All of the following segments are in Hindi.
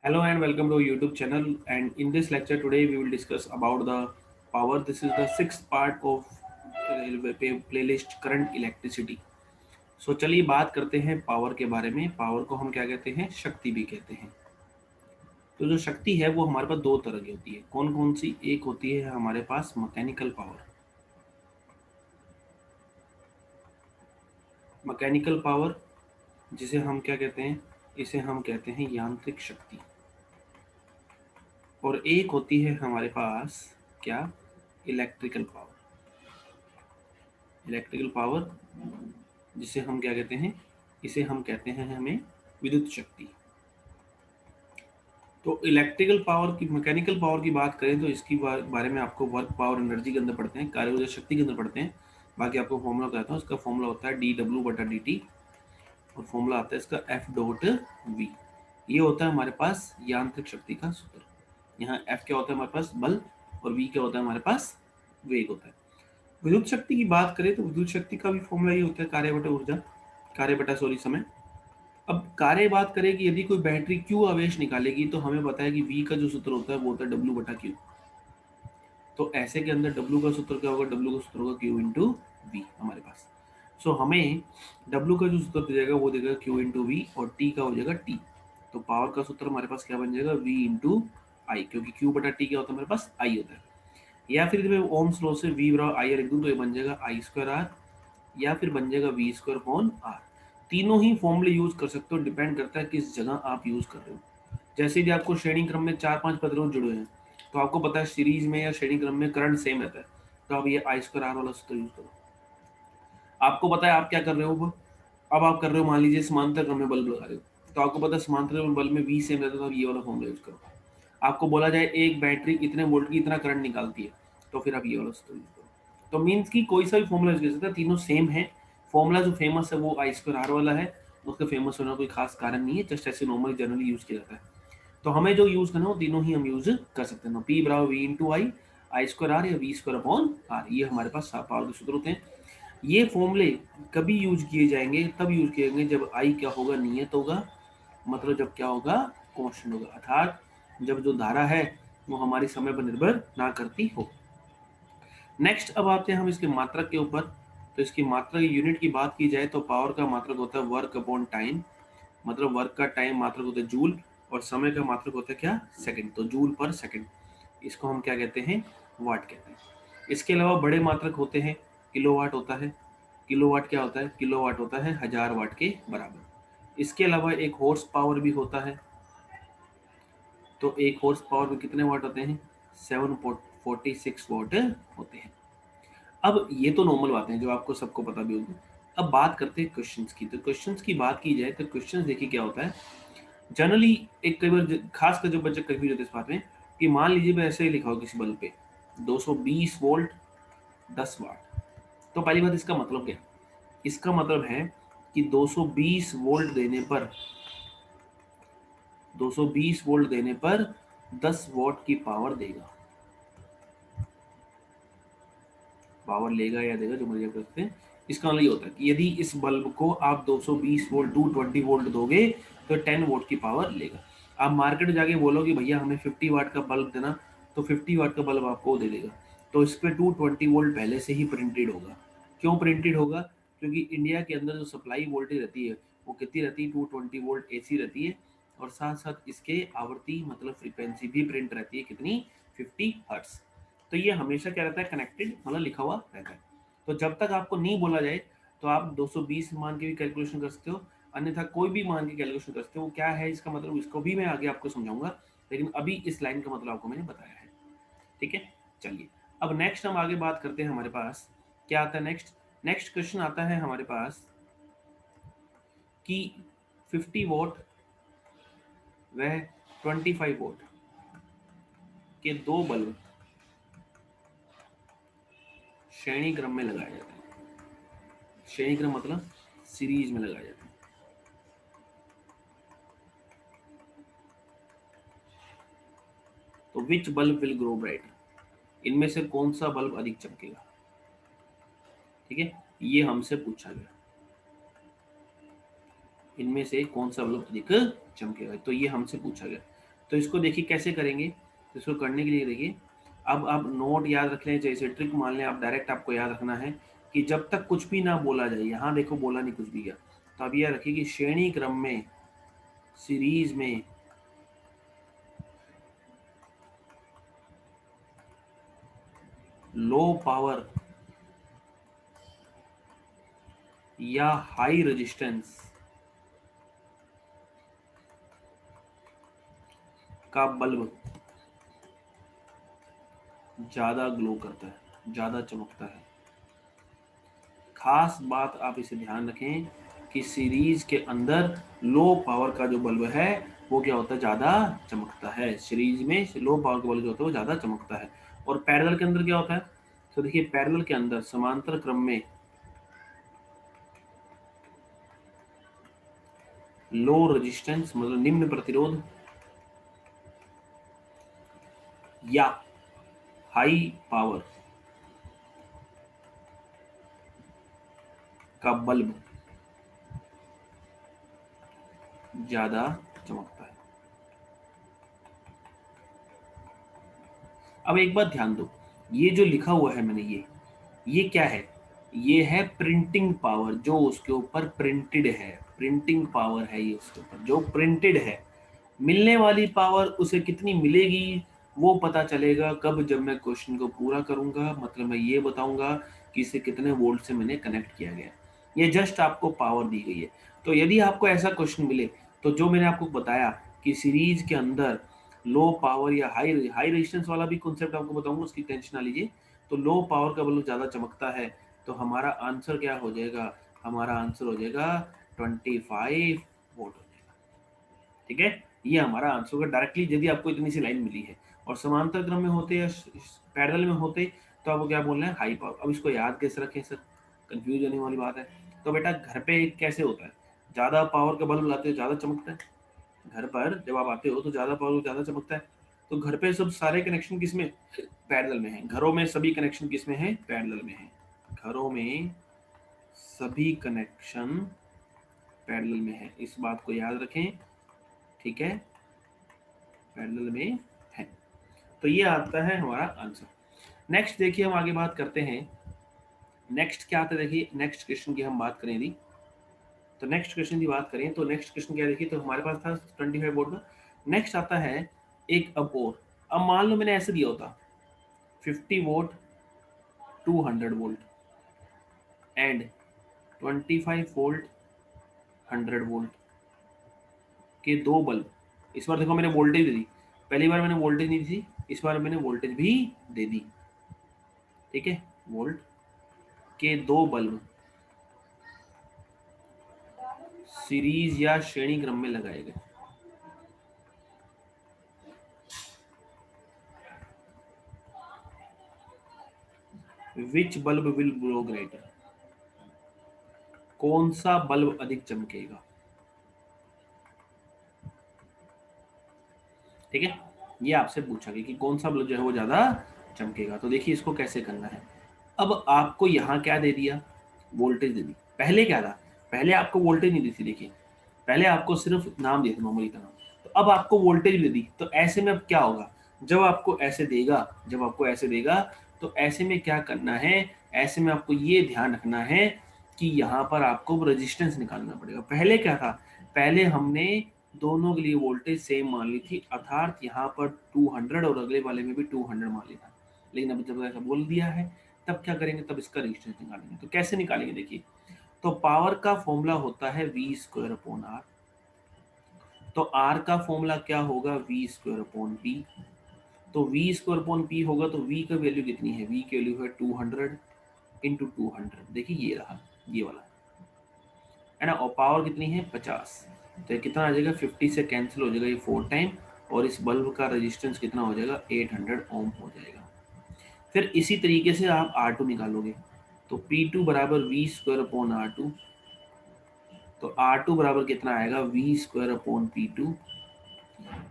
Hello and welcome to our YouTube channel. And in this lecture today, we will discuss about the power. This is the sixth part of railway playlist current electricity. So चलिए बात करते हैं पावर के बारे में। पावर को हम क्या कहते हैं? शक्ति भी कहते हैं। तो जो शक्ति है वो हमारे पास दो तरह की होती है। कौन कौन सी? एक होती है हमारे पास मैकेनिकल पावर। मैकेनिकल पावर जिसे हम क्या कहते हैं? इसे हम कहते हैं यांत्रिक शक्ति। और एक होती है हमारे पास क्या? Electrical power. इलेक्ट्रिकल पावर जिसे हम क्या कहते हैं? इसे हम कहते हैं हमें विद्युत शक्ति। तो इलेक्ट्रिकल पावर की, मैकेनिकल पावर की बात करें तो इसकी बारे में आपको वर्क पावर एनर्जी के अंदर पढ़ते हैं, कार्य ऊर्जा शक्ति के अंदर पढ़ते हैं। बाकी आपको फॉर्मूला बताता हूँ। इसका फॉर्मूला होता है dW/dt और फॉर्मूला आता है इसका F.V। ये होता है हमारे पास यांत्रिक शक्ति का सूत्र। यहाँ F क्या होता है हमारे पास? बल, और V क्या होता है हमारे पास? वेग होता है। विद्युत शक्ति की बात करें तो विद्युत शक्ति का भी फॉर्मूला ये होता है कार्य बटा ऊर्जा, कार्य बटा समय। अब कार्य बात करें कि यदि कोई बैटरी Q आवेश निकालेगी तो हमें पता है कि V का जो सूत्र होता है वो होता है W/Q। तो ऐसे के अंदर W का सूत्र क्या होगा? W का सूत्र होगा Q इंटू वी हमारे पास। सो हमें W का जो सूत्र देगा वो देगा Q इंटू वी, और T का हो जाएगा T। तो पावर का सूत्र हमारे पास क्या बन जाएगा? V इंटू आई, क्योंकि Q बटा T क्या होता है हमारे पास? I होता है। या फिर मैं ओम्स लॉ से V बराबर आई लिख दूं तो ये बन जाएगा I²R, या फिर बन जाएगा V²/R। तीनों ही फॉर्मूले यूज कर सकते हो, डिपेंड करता है किस जगह आप यूज कर रहे हो। जैसे कि आपको श्रेणी क्रम में 4-5 प्रतिरोध जुड़े हैं, तो आपको पता है सीरीज में या श्रेणी क्रम में करंट सेम रहता है, तो आप ये I²R वाला सूत्र यूज करो। आपको पता है आप क्या कर रहे हो? अब आप कर रहे हो, मान लीजिए समांतर क्रम में बल्ब लगा रहे हो, तो आपको पता है समांतर बल्ब में V सेम रहता है, तो आप ये वाला फॉर्मूला यूज करो। आपको बोला जाए एक बैटरी इतने वोल्ट की इतना करंट निकालती है, तो फिर आप ये वाला सूत्र यूज करो। तो मीन्स कि कोई सा भी फॉर्मूला यूज कर सकता है, तीनों सेम है। फॉर्मूला जो फेमस है वो I²R वाला है। उसका फेमस होने का कोई खास कारण नहीं है, जस्ट ऐसे नॉर्मली जनरली यूज किया जाता है। तो हमें जो यूज करना हो तीनों ही हम यूज कर सकते हैं। P बराबर V इंटू आई, I²R या V²/R, ये हमारे पास पावर के सूत्र होते हैं। ये फॉर्मूले कभी यूज किए जाएंगे? तब यूज किए जाएंगे जब आई क्या होगा? नियत होगा। मतलब जब क्या होगा? कांस्टेंट होगा, अर्थात जब जो धारा है वो हमारी समय पर निर्भर ना करती हो। नेक्स्ट अब आते हैं हम इसके मात्रक के ऊपर। तो इसकी मात्रक यूनिट की बात की जाए तो पावर का मात्रक होता है वर्क अपॉन टाइम। मतलब वर्क का टाइम मात्रक होता है जूल, और समय का मात्रक होता है क्या? सेकंड। तो जूल पर सेकंड, इसको हम क्या कहते हैं? वाट कहते हैं। इसके अलावा बड़े मात्रक होते हैं, किलोवाट होता है। किलोवाट क्या होता है? किलोवाट होता है 1000 वाट के बराबर। इसके अलावा एक हॉर्स पावर भी होता है। तो एक हॉर्स पावर में कितने वाट होते हैं? 746 वाट होते हैं। अब ये तो नॉर्मल बातें हैं जो आपको सबको पता भी होगी। अब बात करते हैं क्वेश्चंस की। तो क्वेश्चंस की बात की जाए तो क्वेश्चंस देखिए क्या होता है। जनरली एक कई बार खासकर जो बच्चे कंफ्यूज होते हैं इस बात में, कि मान लीजिए मैं ऐसे ही लिखा हो किसी बल्ब पे 220 वोल्ट 10 वाट। तो पहली बात, इसका मतलब क्या? इसका मतलब है कि 220 वोल्ट देने पर 220 वोल्ट देने पर 10 वॉट की पावर देगा। पावर लेगा या देगा, जो मर्जी आप कर सकते हैं। इसका मतलब ये होता है कि यदि इस बल्ब को आप 220 वोल्ट 220 वोल्ट दोगे तो 10 वोल्ट की पावर लेगा। आप मार्केट में जाके बोलोगे भैया हमें 50 वाट का बल्ब देना, तो 50 वाट का बल्ब आपको दे देगा। तो इस पर 220 वोल्ट पहले से ही प्रिंटेड होगा। क्यों प्रिंटेड होगा? क्योंकि इंडिया के अंदर जो सप्लाई वोल्टेज रहती है वो कितनी रहती है? 220 वोल्ट AC रहती है, और साथ साथ इसके आवर्ती मतलब फ्रीक्वेंसी भी प्रिंट रहती है कितनी? 50 हर्ट्ज। तो ये हमेशा क्या रहता है? कनेक्टेड, मतलब लिखा हुआ रहता है। तो जब तक आपको नहीं बोला जाए तो आप 220 मान के भी कैलकुलेशन कर सकते हो, अन्यथा कोई भी मान के कैलकुलेशन कर सकते हो। क्या है इसका मतलब, इसको भी मैं आगे आपको समझाऊंगा, लेकिन अभी इस लाइन का मतलब आपको मैंने बताया है। ठीक है, चलिए अब नेक्स्ट हम आगे बात करते हैं। हमारे पास क्या आता है नेक्स्ट? नेक्स्ट क्वेश्चन आता है हमारे पास कि 50 वोट व 25 वोट के दो बल्ब श्रेणी क्रम में लगाए जाते हैं। श्रेणी क्रम मतलब सीरीज में लगाए जाते हैं। तो विच बल्ब विल ग्रो ब्राइट? इनमें से कौन सा बल्ब अधिक चमकेगा? ठीक है, ये हमसे पूछा गया। इनमें से कौन सा बल्ब अधिक चमकेगा, तो ये हमसे पूछा गया। तो इसको देखिए कैसे करेंगे। तो इसको करने के लिए देखिए, अब आप नोट याद रख लें, जैसे ट्रिक मान लें आप, डायरेक्ट आपको याद रखना है कि जब तक कुछ भी ना बोला जाए, यहाँ देखो बोला नहीं कुछ भी गया, तो अब यह रखिए कि श्रेणी क्रम में, सीरीज में लो पावर या हाई रेजिस्टेंस का बल्ब ज्यादा ग्लो करता है, ज्यादा चमकता है। खास बात आप इसे ध्यान रखें कि सीरीज के अंदर लो पावर का जो बल्ब है वो क्या होता है, ज्यादा चमकता है। सीरीज में लो पावर का बल्ब जो होता है वो ज्यादा चमकता है। और पैरेलल के अंदर क्या होता है, तो देखिए पैरेलल के अंदर समांतर क्रम में लो रेजिस्टेंस मतलब निम्न प्रतिरोध या हाई पावर का बल्ब ज्यादा चमकता है। अब एक बात ध्यान दो, ये जो लिखा हुआ है मैंने, ये क्या है, ये है प्रिंटिंग पावर, जो उसके ऊपर प्रिंटेड है। प्रिंटिंग पावर है ये उसके ऊपर जो प्रिंटेड है। मिलने वाली पावर उसे कितनी मिलेगी वो पता चलेगा कब, जब मैं क्वेश्चन को पूरा करूंगा, मतलब मैं ये बताऊंगा कि इसे कितने वोल्ट से मैंने कनेक्ट किया गया। ये जस्ट आपको पावर दी गई है। तो यदि आपको ऐसा क्वेश्चन मिले, तो जो मैंने आपको बताया कि सीरीज के अंदर लो पावर या हाई हाई रेजिस्टेंस वाला भी कॉन्सेप्ट आपको बताऊंगा, उसकी टेंशन ना लीजिए। तो लो पावर का बल्ब ज्यादा चमकता है, तो हमारा आंसर क्या हो जाएगा, हमारा आंसर हो जाएगा 25 वोल्ट हो जाएगा। ठीक है, ये हमारा आंसर होगा डायरेक्टली, यदि आपको इतनी सी लाइन मिली है। और समांतर क्रम में होते या पैरेलल में होते तो आपको क्या बोलना है, हाई पावर। अब इसको याद कैसे रखें सर, कंफ्यूज होने वाली बात है। तो बेटा घर पे कैसे होता है, ज्यादा पावर का बल्ब लाते हो ज्यादा चमकता है। घर पर जब आप आते हो तो ज्यादा पावर ज्यादा चमकता है। तो घर पे सब सारे कनेक्शन किसमें, पैरेलल में है। घरों में सभी कनेक्शन किसमें है, पैरेलल में है। घरों में सभी कनेक्शन पैरेलल में है, इस बात को याद रखें। ठीक है, पैरेलल में है। तो ये आता है हमारा आंसर। नेक्स्ट देखिए, हम आगे बात करते हैं। नेक्स्ट क्या आता है, देखिए नेक्स्ट क्वेश्चन की हम बात करें यदि, तो नेक्स्ट क्वेश्चन की बात करें तो नेक्स्ट क्वेश्चन क्या, देखिए तो हमारे पास था 25 वोल्ट का। नेक्स्ट आता है एक अब और। अब मान लो मैंने ऐसे दिया होता 50 volt 200 volt and 25 volt 100 volt के दो बल्ब। इस बार देखो मैंने वोल्टेज दे दी, पहली बार मैंने वोल्टेज नहीं दी थी, इस बार मैंने वोल्टेज भी दे दी। ठीक है, वोल्ट के दो बल्ब सीरीज या श्रेणी क्रम में लगाए गए। विच बल्ब विल ग्लो ग्रेटर, कौन सा बल्ब अधिक चमकेगा। ठीक है, ये आपसे पूछा गया कि कौन सा बल्ब जो है वो ज्यादा चमकेगा। तो देखिए इसको कैसे करना है। अब आपको यहाँ क्या दे दिया, वोल्टेज दे दी। पहले क्या था, पहले आपको वोल्टेज नहीं दी थी, देखिए पहले आपको सिर्फ नाम दिया था नॉर्मली का नाम। तो अब आपको वोल्टेज दे दी, तो ऐसे में अब क्या होगा, जब आपको ऐसे देगा, जब आपको ऐसे देगा तो ऐसे में क्या करना है, ऐसे में आपको ये ध्यान रखना है कि यहाँ पर आपको रेजिस्टेंस निकालना पड़ेगा। पहले क्या था, पहले हमने दोनों के लिए वोल्टेज सेम मान ली थी, अर्थात यहाँ पर 200 और अगले वाले में भी 200 मान लिया था। लेकिन अब जब ऐसा बोल दिया है, तब क्या करेंगे, तब इसका रेजिस्टेंस निकालेंगे। तो कैसे निकालेंगे, देखिए तो पावर का फॉर्मूला होता है वी स्क्वायर अपॉन आर। तो आर का फॉर्मूला क्या होगा, वी स्क्वायर अपॉन पी। तो वी स्क्वायर अपॉन पी होगा, तो वी का वैल्यू कितनी है, वी की वैल्यू है 200 इंटू 200। देखिए ये रहा, ये वाला है ना। और पावर कितनी है 50। तो ये कितना आ जाएगा, 50 से कैंसिल हो जाएगा ये 4 टाइम। और इस बल्ब का रेजिस्टेंस कितना हो जाएगा, 800 ओम हो जाएगा। फिर इसी तरीके से आप R2 निकालोगे, तो P2 बराबर वी स्क्वायर अपॉन R2। तो R2 बराबर कितना आएगा, वी स्क्वायर अपॉन P2।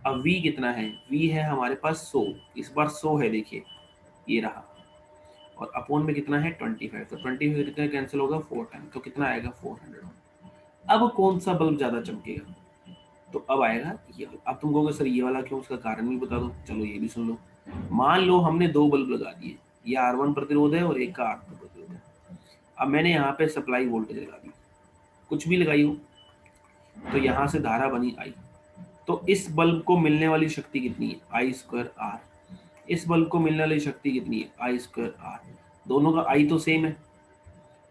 अब V कितना है, V है हमारे पास 100, इस बार 100 है, देखिए ये रहा। और अपॉन में कितना है 25, तो 25 कितना कैंसिल होगा 4 टाइम, तो कितना आएगा 400। अब कौन सा बल्ब ज्यादा चमकेगा, तो अब आएगा ये। अब तुम कहोगे सर ये वाला क्यों, उसका कारण भी बता दो। चलो ये भी सुन लो। मान लो हमने दो बल्ब लगा दिए, ये R1 प्रतिरोध है और एक का R2 प्रतिरोध है। अब मैंने यहाँ पे सप्लाई वोल्टेज लगा दी, कुछ भी लगाई हो, तो यहाँ से धारा बनी I। तो इस बल्ब को मिलने वाली शक्ति कितनी है, आई स्क्वायर आर। इस बल्ब को मिलने वाली शक्ति कितनी है, आई स्क्वायर आर। दोनों का आई तो सेम है,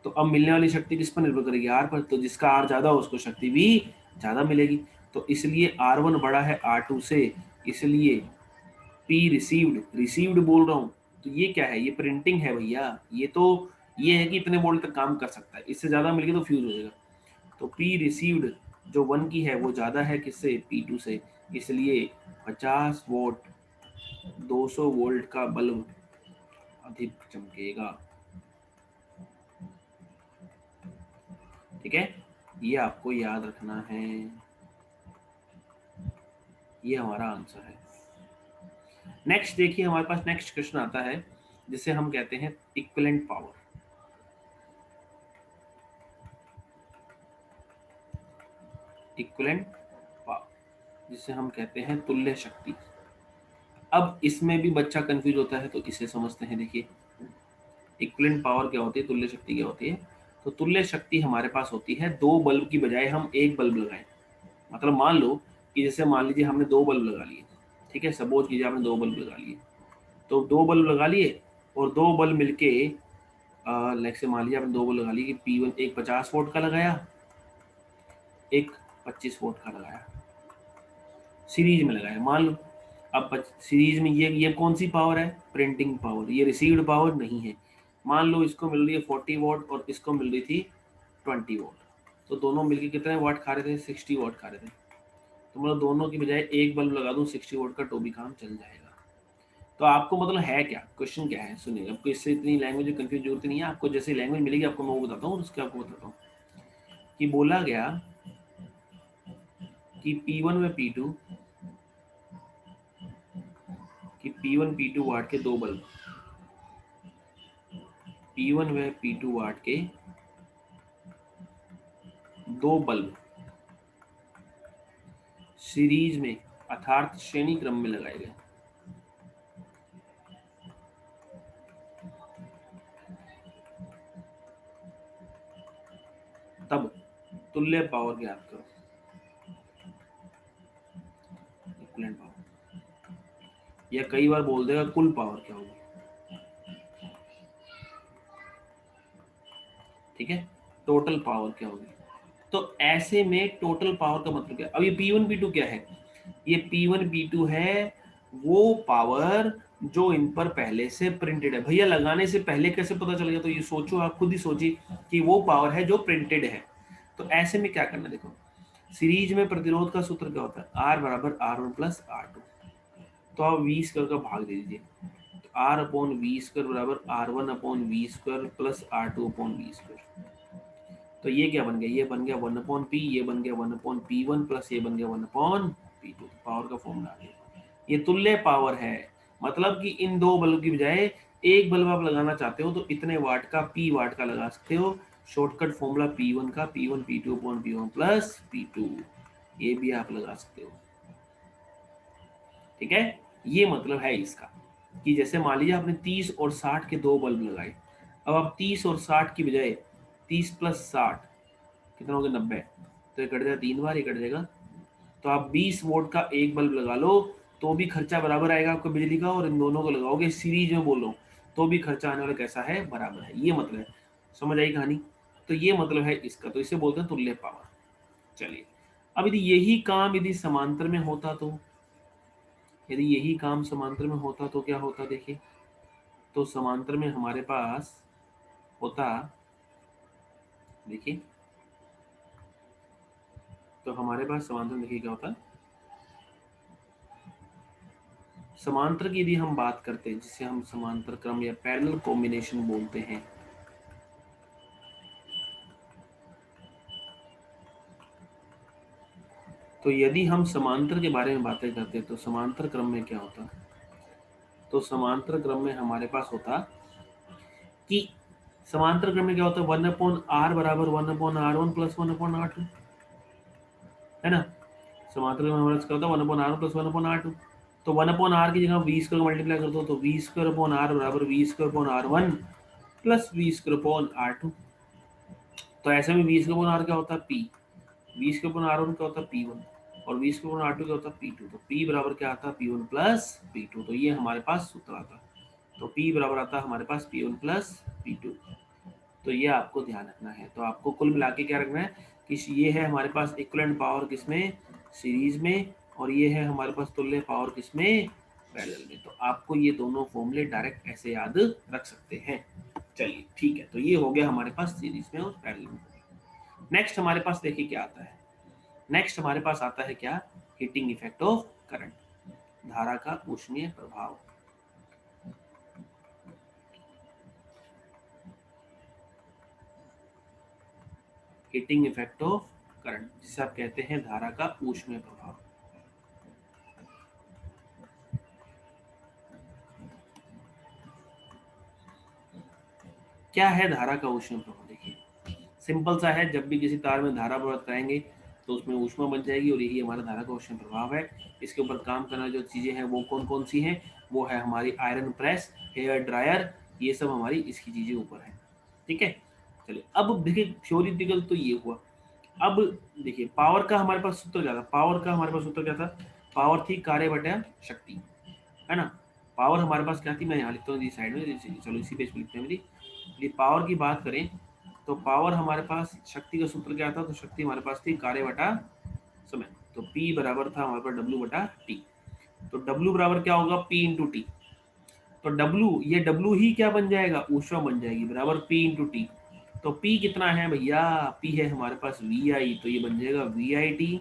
तो अब मिलने वाली शक्ति किस पर निर्भर करेगी, आर पर। तो जिसका आर ज्यादा हो उसको शक्ति भी ज्यादा मिलेगी। तो इसलिए R1 बड़ा है R2 से, इसलिए P रिसीव्ड, रिसीव्ड बोल रहा हूं, तो ये क्या है, ये प्रिंटिंग है भैया। ये तो ये है कि इतने वोल्ट तक काम कर सकता है, इससे ज्यादा मिल गया तो फ्यूज हो जाएगा। तो P रिसीव्ड जो 1 की है वो ज्यादा है किससे, P2 से, इसलिए 50 वोल्ट 200 वोल्ट का बल्ब अधिक चमकेगा। ठीक है, ये आपको याद रखना है, ये हमारा आंसर है। नेक्स्ट देखिए, हमारे पास नेक्स्ट क्वेश्चन आता है जिसे हम कहते हैं इक्विवेलेंट पावर। इक्विवेलेंट पावर जिसे हम कहते हैं तुल्य शक्ति। अब इसमें भी बच्चा कंफ्यूज होता है, तो इसे समझते हैं। देखिए इक्विवेलेंट पावर क्या होती है, तुल्य शक्ति क्या होती है। तो तुल्य शक्ति हमारे पास होती है दो बल्ब की बजाय हम एक बल्ब लगाएं। मतलब मान लो कि जैसे मान लीजिए हमने दो बल्ब लगा लिए, ठीक है, सपोज कीजिए आपने दो बल्ब लगा लिए। तो दो बल्ब लगा लिए और दो बल्ब मिलके लाइक से मान लीजिए आपने दो बल्ब लगा लिए कि P1 एक 50 वोल्ट का लगाया, एक 25 वोल्ट का लगाया, सीरीज में लगाया मान लो। अब सीरीज में ये कौन सी पावर है, प्रिंटिंग पावर, ये रिसीव्ड पावर नहीं है। मान लो इसको मिल रही है 40 वोल्ट और इसको मिल रही थी 20 वोल्ट, तो दोनों मिलके कितने वाट खा रहे थे, 60 वाट खा रहे थे। तो मतलब दोनों की बजाय एक बल्ब लगा दूं 60 वोल्ट का, तो भी काम चल जाएगा। तो आपको मतलब है क्या, क्वेश्चन क्या है, सुनिए। आपको इससे इतनी लैंग्वेज कंफ्यूज जरूरत नहीं है, आपको जैसे लैंग्वेज मिलेगी आपको मैं वो बताता हूँ, उसके आपको बताता हूँ कि बोला गया कि P1 व P2 कि P1 P2 वाट के दो बल्ब, P1 व P2 वाट के दो बल्ब सीरीज में अर्थात श्रेणी क्रम में लगाए गए। तब तुल्य पावर ज्ञात करो, इक्विवेलेंट पावर। या कई बार बोल देगा कुल पावर क्या होगी, ठीक है, टोटल पावर क्या होगी। तो ऐसे में टोटल पावर का मतलब क्या, अब ये P1 P2 क्या है, ये P1 P2 है वो पावर जो इन पर पहले से प्रिंटेड है। भैया लगाने से पहले कैसे पता चलेगा, तो ये सोचो, आप खुद ही सोचिए कि वो पावर है जो प्रिंटेड है। तो ऐसे में क्या करना, देखो सीरीज में प्रतिरोध का सूत्र क्या होता है, R बराबर R1 प्लस R2। तो आप V² का भाग दे दीजिए, तो R अपॉन V² बराबर R1 upon V² plus R2 upon V²। तो ये क्या बन गया, ये बन गया 1 अपॉन P, ये बन गया 1 अपॉन P1 प्लस ये बन गया 1 अपॉन P2। पावर का फॉर्मूला आ गया। ये तुल्य पावर है, मतलब कि इन दो बल्ब की बजाय एक बल्ब आप लगाना चाहते हो तो इतने वाट का P वाट का लगा सकते हो। शॉर्टकट फॉर्मूला P1 का P1 P2 upon P1 plus P2, ये भी आप लगा सकते हो। ठीक है, ये मतलब है इसका कि जैसे मान लीजिए आपने 30 और 60 के दो बल्ब लगाए। अब आप 30 और 60 की बजाय 30 प्लस 60 कितना हो गया, 90। तो ये कट जाएगा, 3 बार ये कट जाएगा। तो आप 20 वोल्ट का एक बल्ब लगा लो तो भी खर्चा बराबर आएगा आपको बिजली का, और इन दोनों को लगाओगे सीरीज में बोल रहा हूँ तो भी खर्चा आने वाला कैसा है, बराबर है। ये मतलब है, समझ आई कहानी। तो ये मतलब है इसका, तो इसे बोलते हैं तुल्य पावर। चलिए, अब यदि यही काम यदि समांतर में होता तो, यदि यही काम समांतर में होता तो क्या होता, देखिए। तो समांतर में हमारे पास होता, देखिए, तो हमारे पास समांतर में देखिए क्या होता। समांतर की यदि हम बात करते हैं, जिसे हम समांतर क्रम या पैरेलल कॉम्बिनेशन बोलते हैं, तो यदि हम समांतर के बारे में बातें करते हैं तो समांतर क्रम में क्या होता। तो समांतर क्रम में हमारे पास होता कि समांतर क्रम में क्या होता है, 1/R बराबर 1/R1 प्लस 1/R2, है ना। समांतर क्रम हमारा क्या होता है 1/r प्लस 1/r2। तो 1/r की जगह v स्क्वायर मल्टीप्लाई कर दो तो v स्क्वायर अपॉन r बराबर v square upon r1 plus v square upon r2। तो ऐसे में v स्क्वायर अपॉन r क्या होता है p, v square upon r1 क्या होता है p1 और v स्क्वायर अपॉन r2 क्या होता है p2। तो p बराबर क्या आता है p1 प्लस p2। तो ये हमारे पास सूत्र आता है। तो p बराबर आता है हमारे पास p1 प्लस p2। तो ये आपको ध्यान रखना है। तो आपको कुल मिला के क्या रखना है कि ये है हमारे पास इक्विवेलेंट पावर किसमें, सीरीज में, और ये है हमारे पास तुल्य पावर किसमें, पैरेलल में। तो आपको ये दोनों फॉर्मूले डायरेक्ट ऐसे याद रख सकते हैं। चलिए ठीक है, तो ये हो गया हमारे पास सीरीज में और पैरेलल में। नेक्स्ट हमारे पास देखिए क्या आता है। नेक्स्ट हमारे पास आता है क्या, हीटिंग इफेक्ट ऑफ करंट, धारा का ऊष्मीय प्रभाव। हीटिंग इफेक्ट ऑफ करंट जिसे आप कहते हैं धारा का ऊष्मीय प्रभाव। क्या है धारा का ऊष्मीय प्रभाव, देखिए सिंपल सा है, जब भी किसी तार में धारा प्रवाहित कराएंगे तो उसमें ऊष्मा बन जाएगी और यही हमारा धारा का ऊष्मीय प्रभाव है। इसके ऊपर काम करना जो चीजें हैं वो कौन कौन सी हैं, वो है हमारी आयरन प्रेस, हेयर ड्रायर, ये सब हमारी इसकी चीजें ऊपर है। ठीक है, चलिए अब देखिए थ्योरेटिकल तो ये हुआ। अब देखिए पावर का हमारे पास सूत्र क्या था, पावर का हमारे पास सूत्र क्या था, पावर थी कार्य बटा शक्ति, है ना। पावर हमारे पास क्या थी, मैं यहाँ लिखता हूँ साइड में, चलो इसी पेज पे लिखते हैं। मेरी ये पावर की बात करें तो पावर हमारे पास, शक्ति का सूत्र क्या था, तो शक्ति हमारे पास थी कार्य बटा समय। तो P बराबर था हमारे पास W बटा टी। तो W बराबर क्या होगा, P इंटू टी। तो W, ये W ही क्या बन जाएगा, ऊष्मा बन जाएगी, बराबर P इंटू टी। तो P कितना है भैया, P है हमारे पास VI, तो ये बन जाएगा VIT।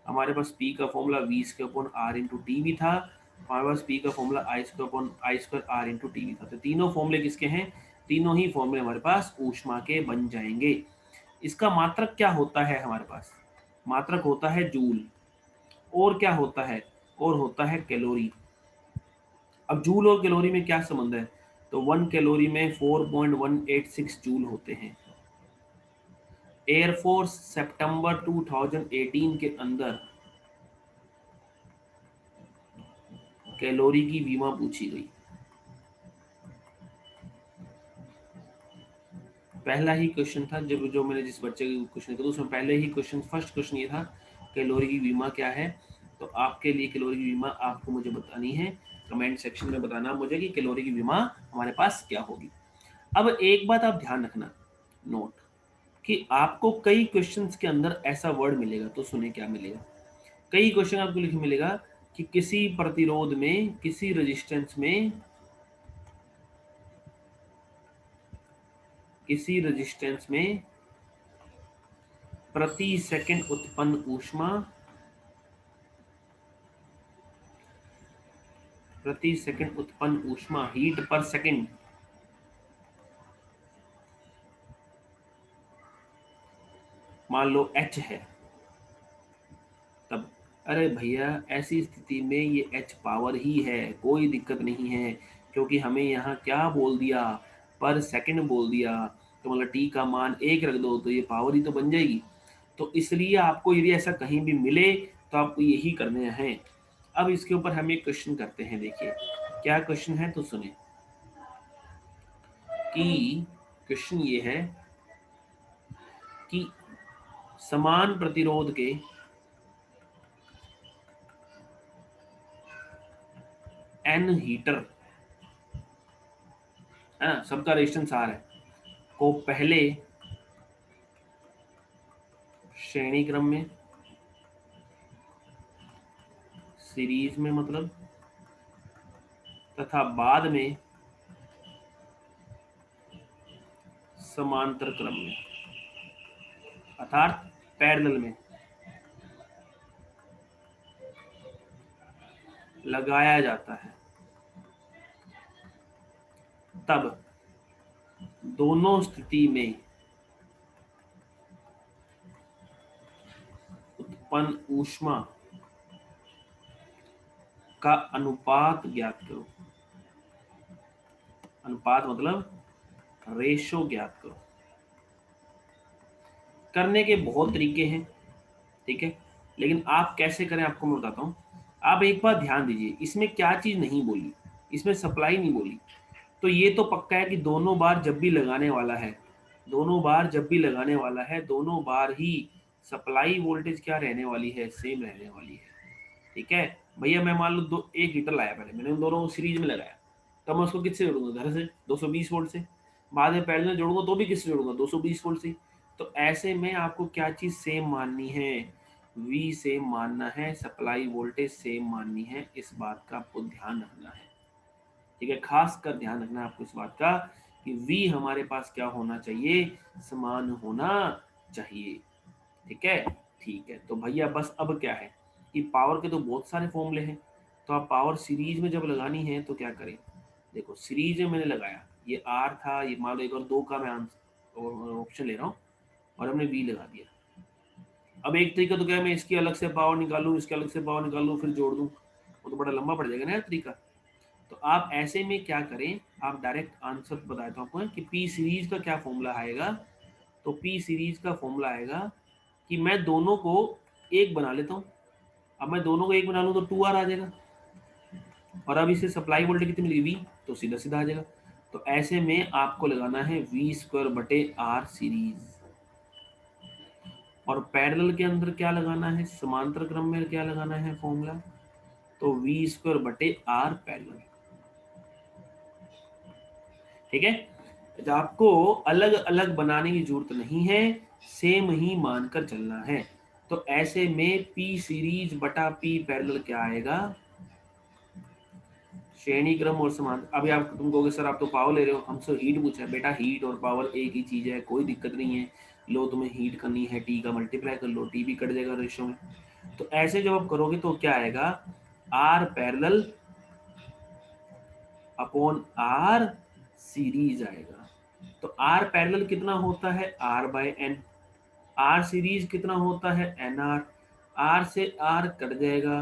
हमारे पास P का formula V square upon R into T भी था, हमारे पास P का formula I square upon I square R into T भी था। तो तीनों फॉर्मूले किसके हैं, तीनों ही फॉर्मूले हमारे पास ऊष्मा के बन जाएंगे। इसका मात्रक क्या होता है हमारे पास, मात्रक होता है जूल, और क्या होता है, और होता है कैलोरी। अब जूल और कैलोरी में क्या संबंध है, तो 1 कैलोरी में 4.186 जूल होते हैं। एयरफोर्स सितंबर 2018 के अंदर कैलोरी की बीमा पूछी गई। पहला ही क्वेश्चन था जब जो मैंने जिस बच्चे के क्वेश्चन किया उसमें पहले ही क्वेश्चन, फर्स्ट क्वेश्चन ये था कैलोरी की बीमा क्या है। तो आपके लिए कैलोरी की बीमा आपको मुझे बतानी है, कमेंट सेक्शन में बताना मुझे कि कैलोरी की बीमा हमारे पास क्या होगी। अब एक बात आप ध्यान रखना, नोट, कि आपको कई क्वेश्चंस के अंदर ऐसा वर्ड मिलेगा, तो सुने क्या मिलेगा। कई क्वेश्चन आपको लिखे मिलेगा कि किसी प्रतिरोध में, किसी रेजिस्टेंस में, किसी रेजिस्टेंस में प्रति सेकंड उत्पन्न ऊष्मा, प्रति सेकंड उत्पन्न ऊष्मा, हीट पर सेकंड, मान लो H है, तब अरे भैया ऐसी स्थिति में ये H पावर ही है, कोई दिक्कत नहीं है, क्योंकि हमें यहाँ क्या बोल दिया, पर सेकंड बोल दिया। तो मतलब T का मान 1 रख दो तो ये पावर ही तो बन जाएगी। तो इसलिए आपको यदि ऐसा कहीं भी मिले तो आपको यही करने हैं। अब इसके ऊपर हम एक क्वेश्चन करते हैं, देखिए क्या क्वेश्चन है, तो सुने कि क्वेश्चन ये है कि समान प्रतिरोध के N हीटर, है ना, सबका रेजिस्टेंस R है, को पहले श्रेणी क्रम में, सीरीज में मतलब, तथा बाद में समांतर क्रम में, अर्थात पैरेलल में लगाया जाता है, तब दोनों स्थिति में उत्पन्न ऊष्मा का अनुपात ज्ञात करो। अनुपात मतलब रेशो ज्ञात करो। करने के बहुत तरीके हैं, ठीक है, लेकिन आप कैसे करें आपको मैं बताता हूँ। आप एक बार ध्यान दीजिए, इसमें क्या चीज़ नहीं बोली, इसमें सप्लाई नहीं बोली। तो ये तो पक्का है कि दोनों बार जब भी लगाने वाला है, दोनों बार जब भी लगाने वाला है, दोनों बार ही सप्लाई वोल्टेज क्या रहने वाली है, सेम रहने वाली है। ठीक है भैया, मैं मान लो दो एक हीटर लाया, पहले मैंने उन दोनों को सीरीज में लगाया, तब मैं उसको किससे जोड़ूंगा, घर से 220 वोल्ट से। बाद में पैरेलल में जोड़ूंगा तो भी किससे जोड़ूंगा, 220 वोल्ट से। तो ऐसे में आपको क्या चीज सेम माननी है, वी सेम मानना है, सप्लाई वोल्टेज सेम माननी है, इस बात का आपको ध्यान रखना है। ठीक है, खास कर ध्यान रखना है आपको इस बात का कि वी हमारे पास क्या होना चाहिए, समान होना चाहिए। ठीक है, ठीक है। तो भैया बस अब क्या है कि पावर के तो बहुत सारे फॉर्मूले हैं, तो आप पावर सीरीज में जब लगानी है तो क्या करें। देखो सीरीज में मैंने लगाया, ये आर था, ये मान लो एक और दो का मैं ऑप्शन ले रहा हूँ, और हमने वी लगा दिया। अब एक तरीका तो क्या है, मैं इसकी अलग से पावर निकालूं, इसके अलग से पावर निकालूं, फिर जोड़ दूं, वो तो बड़ा लंबा पड़ जाएगा ना यार तरीका। तो आप ऐसे में क्या करें, आप डायरेक्ट आंसर बताता हूँ आपको कि पी सीरीज का क्या फॉर्मूला आएगा। तो पी सीरीज का फॉर्मूला आएगा कि मैं दोनों को एक बना लेता हूँ। अब मैं दोनों को एक बना लूँ तो 2R आ जाएगा, और अब इसे सप्लाई वोल्टेज कितनी मिलेगी, वी, तो सीधा सीधा आ जाएगा। तो ऐसे में आपको लगाना है वी स्क्वायर बटे आर सीरीज, और पैरेलल के अंदर क्या लगाना है, समांतर क्रम में क्या लगाना है फॉर्मूला, तो वी स्क्वायर बटे आर पैरेलल। ठीक है, तो आपको अलग अलग बनाने की जरूरत नहीं है, सेम ही मानकर चलना है। तो ऐसे में पी सीरीज बटा पी पैरेलल क्या आएगा, श्रेणी क्रम और समांतर। अभी आप तुम कहोगे सर आप तो पावर ले रहे हो, हमसे हीट पूछा है। बेटा हीट और पावर एक ही चीज है, कोई दिक्कत नहीं है। लो तुम्हें हीट करनी है, टी का मल्टीप्लाई कर लो, टी भी कट जाएगा रेशियो में। तो ऐसे जब आप करोगे तो क्या आएगा, r parallel upon r series आएगा। तो आर पैरेलल कितना होता है, r by n. R series कितना होता है, एन आर। आर से आर कट जाएगा,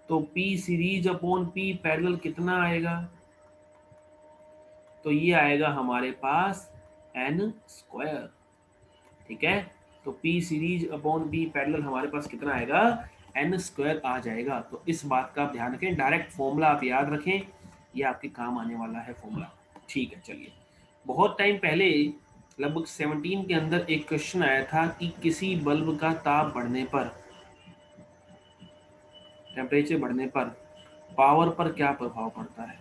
तो p series upon p parallel कितना आएगा, तो ये आएगा हमारे पास एन स्क्वायर। ठीक है, तो p series upon p parallel हमारे पास कितना आएगा, एन स्क्वायर आ जाएगा। तो इस बात का आप ध्यान रखें, डायरेक्ट फॉर्मूला आप याद रखें, ये आपके काम आने वाला है फॉर्मूला। ठीक है, चलिए। बहुत टाइम पहले लगभग 17 के अंदर एक क्वेश्चन आया था कि किसी बल्ब का ताप बढ़ने पर, टेम्परेचर बढ़ने पर पावर पर क्या प्रभाव पड़ता है।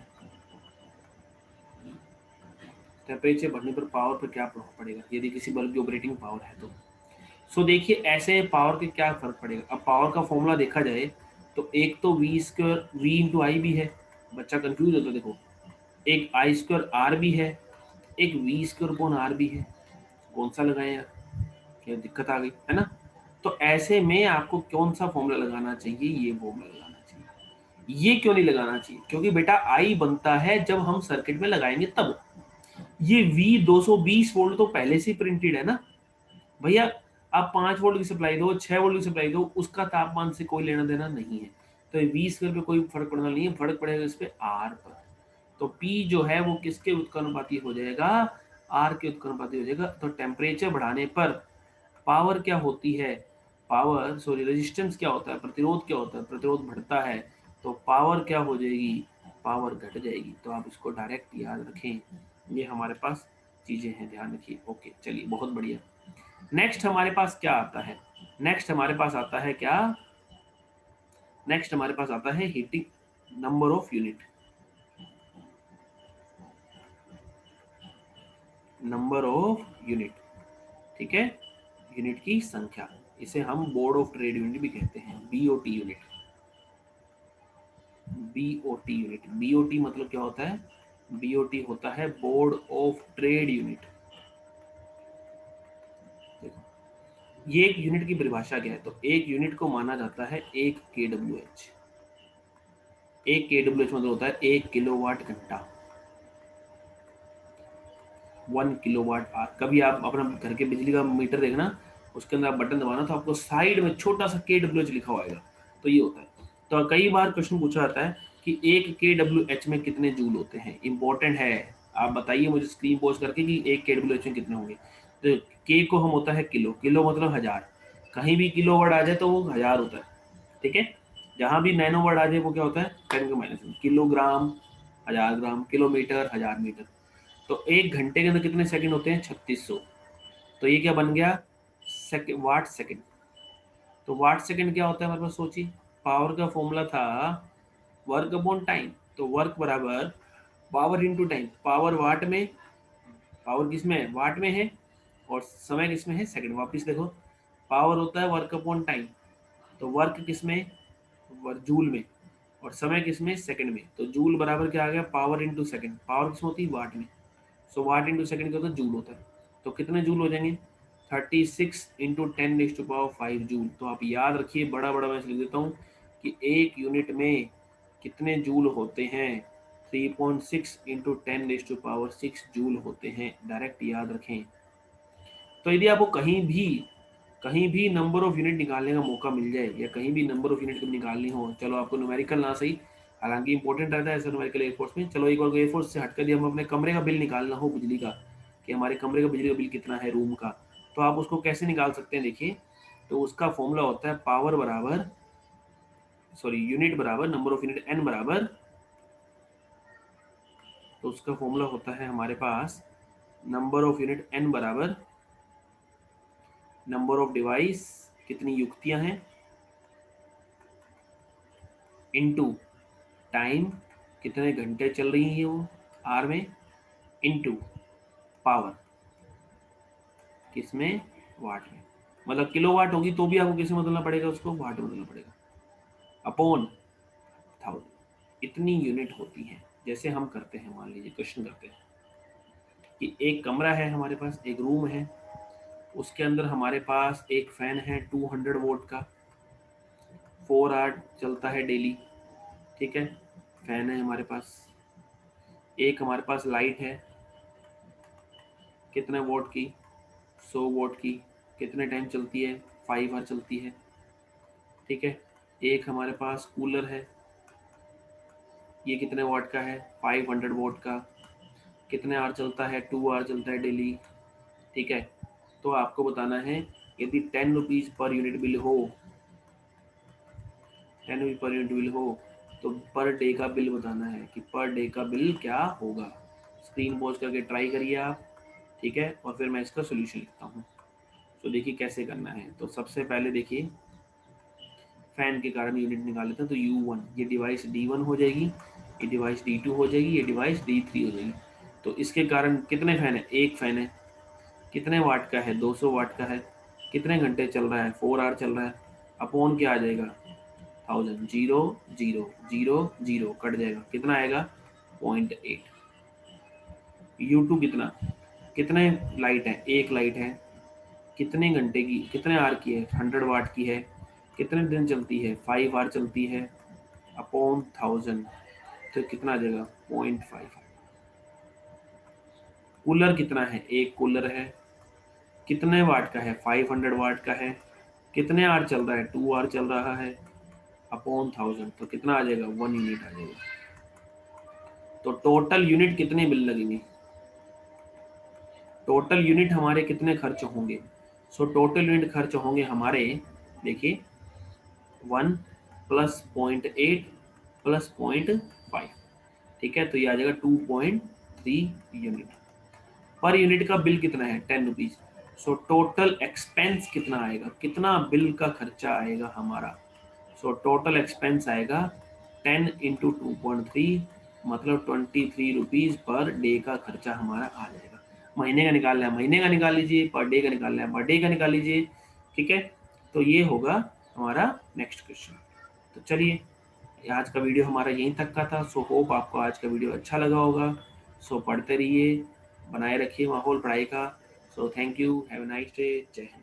टेम्परेचर बढ़ने पर पावर पर क्या प्रभाव पड़ेगा यदि किसी बल्ब की ऑपरेटिंग पावर है तो। सो देखिए ऐसे पावर के क्या फर्क पड़ेगा। अब पावर का फॉर्मूला देखा जाए तो एक तो वी स्क्वायर वी इंटू आई भी है, बच्चा कंफ्यूज होता है देखो। एक आई स्क्वायर आर भी है, एक वी स्क्वायर अपॉन आर भी है। कौन सा लगाएं यार, क्या दिक्कत आ गई है ना। तो ऐसे में आपको कौन सा फॉर्मूला लगाना चाहिए, ये फॉर्मूला लगाना चाहिए। ये क्यों नहीं लगाना चाहिए, क्योंकि बेटा आई बनता है जब हम सर्किट में लगाएंगे तब। ये वी 220 वोल्ट तो पहले से प्रिंटेड है ना भैया। आप 5 वोल्ट की सप्लाई दो, 6 वोल्ट की सप्लाई दो, उसका तापमान से कोई लेना देना नहीं है। तो ये 20 पे कोई फर्क पड़ना नहीं है, फर्क पड़ेगा इस पे आर पर। तो पी जो है वो किसके उत्क्रमानुपाती हो जाएगा, आर के उत्क्रमानुपाती हो जाएगा। तो टेम्परेचर बढ़ाने पर पावर क्या होती है, पावर सॉरी रेजिस्टेंस क्या होता है, प्रतिरोध क्या होता है, प्रतिरोध बढ़ता है। तो पावर क्या हो जाएगी, पावर घट जाएगी। तो आप इसको डायरेक्ट याद रखें, ये हमारे पास चीजें हैं, ध्यान रखिए। ओके चलिए, बहुत बढ़िया। नेक्स्ट हमारे पास क्या आता है, नेक्स्ट हमारे पास आता है क्या, नेक्स्ट हमारे पास आता है heating number of unit, number of unit. ठीक है, यूनिट की संख्या, इसे हम बोर्ड ऑफ ट्रेड यूनिट भी कहते हैं, BOT unit. BOT unit, BOT मतलब क्या होता है, बीओटी होता है बोर्ड ऑफ ट्रेड यूनिट। ये एक यूनिट की परिभाषा क्या है, तो एक यूनिट को माना जाता है एक केडब्ल्यूएच। एक केडब्ल्यूएच मतलब होता है 1 किलोवाट घंटा, 1 किलोवाट आवर। कभी आप अपना घर के बिजली का मीटर देखना, उसके अंदर आप बटन दबाना तो आपको साइड में छोटा सा KWH लिखा होगा, तो ये होता है। तो कई बार क्वेश्चन पूछा जाता है कि एक KWH में कितने जूल होते हैं, इंपॉर्टेंट है। आप बताइए मुझे स्क्रीन पोस्ट करके कि एक KWH में कितने होंगे। तो के को हम होता है किलो, किलो मतलब 1000, कहीं भी किलो वर्ड आ जाए तो वो 1000 होता है, ठीक है। जहां भी नैनो वर्ड आ जाए वो क्या होता है, 10⁻⁻⁴ किलोग्राम 1000 ग्राम, किलोमीटर 1000 मीटर। तो 1 घंटे के अंदर कितने सेकंड होते हैं, 3600। तो ये क्या बन गया, वाट सेकंड। तो वाट सेकंड क्या होता है हमारे पास, सोचिए। पावर का फॉर्मूला था वर्क अपॉन टाइम। तो वर्क बराबर पावर इंटू टाइम। पावर वाट में, पावर किस में है, वाट में है, और समय किस में है, सेकंड। वापिस देखो, पावर होता है वर्क अपॉन टाइम, तो वर्क किस में, जूल में, और समय किस में, सेकंड में। तो जूल बराबर क्या आ गया, पावर इंटू सेकंड। पावर किस में होती है, वाट में। सो वाट इंटू सेकंड क्या होता है, जूल होता है। तो कितने जूल हो जाएंगे, 36 इंटू 10⁵ जूल। तो आप याद रखिए, बड़ा बड़ा मैं लिख देता हूँ कि एक यूनिट में कितने जूल होते हैं, 3.6 इंटू 10⁶ जूल होते हैं। डायरेक्ट याद रखें। तो यदि आपको कहीं भी नंबर ऑफ यूनिट निकालने का मौका मिल जाए, या कहीं भी नंबर ऑफ यूनिट निकालनी हो, चलो आपको न्यूमेरिकल ना सही, हालांकि इंपॉर्टेंट रहता है ऐसा न्यूमेरिकल एयरफोर्स में। चलो एक और एयरफोर्स से हटकर यदि हम अपने कमरे का बिल निकालना हो बिजली का, कि हमारे कमरे का बिजली का बिल कितना है रूम का, तो आप उसको कैसे निकाल सकते हैं, देखिए। तो उसका फॉर्मूला होता है पावर बराबर, सॉरी, यूनिट बराबर नंबर ऑफ यूनिट एन बराबर, तो उसका फॉर्मूला होता है हमारे पास नंबर ऑफ यूनिट एन बराबर नंबर ऑफ डिवाइस, कितनी युक्तियां हैं, इनटू टाइम, कितने घंटे चल रही है वो आर में, इनटू पावर, किसमें, वाट में। मतलब किलो वाट होगी तो भी आपको किसमें बदलना पड़ेगा, उसको वाट में बदलना पड़ेगा, अपॉन 1000। इतनी यूनिट होती है। जैसे हम करते हैं, मान लीजिए क्वेश्चन करते हैं कि एक कमरा है हमारे पास, एक रूम है, उसके अंदर हमारे पास एक फैन है 200 वोल्ट का, 4 आवर चलता है डेली, ठीक है। फैन है हमारे पास, एक हमारे पास लाइट है, कितने वोट की, 100 वोट की, कितने टाइम चलती है, 5 आवर चलती है, ठीक है। एक हमारे पास कूलर है, ये कितने वाट का है, 500 वोट का, कितने आवर चलता है, 2 आवर चलता है डेली, ठीक है। तो आपको बताना है, यदि 10 रुपीज पर यूनिट बिल हो, 10 रुपीज पर यूनिट बिल हो, तो पर डे का बिल बताना है कि पर डे का बिल क्या होगा। स्क्रीन पॉज करके ट्राई करिए आप, ठीक है, और फिर मैं इसका सोल्यूशन लिखता हूँ। तो देखिए कैसे करना है। तो सबसे पहले देखिए, फैन के कारण यूनिट निकाल लेते हैं। तो U1, ये डिवाइस D1 हो जाएगी, ये डिवाइस D2 हो जाएगी, ये डिवाइस D3 हो जाएगी। तो इसके कारण कितने फैन है, एक फैन है, कितने वाट का है, 200 वाट का है, कितने घंटे चल रहा है, 4 आवर चल रहा है, अपॉन क्या आ जाएगा, 1000, 0 0 0 0 कट जाएगा, कितना आएगा, 0.8। U2 कितना, कितने लाइट है, एक लाइट है, कितने घंटे की, कितने आवर की है, 100 वाट की है, कितने दिन चलती है, 5 आवर चलती है, अपॉन 1000, तो कितना आ जाएगा, 0.5। कूलर कितना है, एक कूलर है, कितने वाट का है, 500 वाट का है, कितने आवर चल रहा है, 2 आवर चल रहा है, अपॉन 1000, तो कितना आ जाएगा, 1 यूनिट आ जाएगा। तो टोटल यूनिट कितने बिल लगेंगे, टोटल यूनिट हमारे कितने खर्च होंगे। सो टोटल यूनिट खर्च होंगे हमारे, देखिए, 1 प्लस 0.8 प्लस 0.5, ठीक है। तो ये आ जाएगा 2.3 यूनिट। पर यूनिट का बिल कितना है, 10 रुपीज। सो टोटल एक्सपेंस कितना आएगा, कितना बिल का खर्चा आएगा हमारा। सो टोटल एक्सपेंस आएगा 10 इंटू 2.3, मतलब 23 रुपीज पर डे का खर्चा हमारा आ जाएगा। महीने का निकालना है, महीने का निकाल लीजिए, पर डे का निकालना है, पर डे का निकाल लीजिए, ठीक है। तो ये होगा हमारा नेक्स्ट क्वेश्चन। तो चलिए, आज का वीडियो हमारा यहीं तक का था। सो होप आपको आज का वीडियो अच्छा लगा होगा। सो पढ़ते रहिए, बनाए रखिए माहौल पढ़ाई का। So thank you, have a nice day, जय हिंद।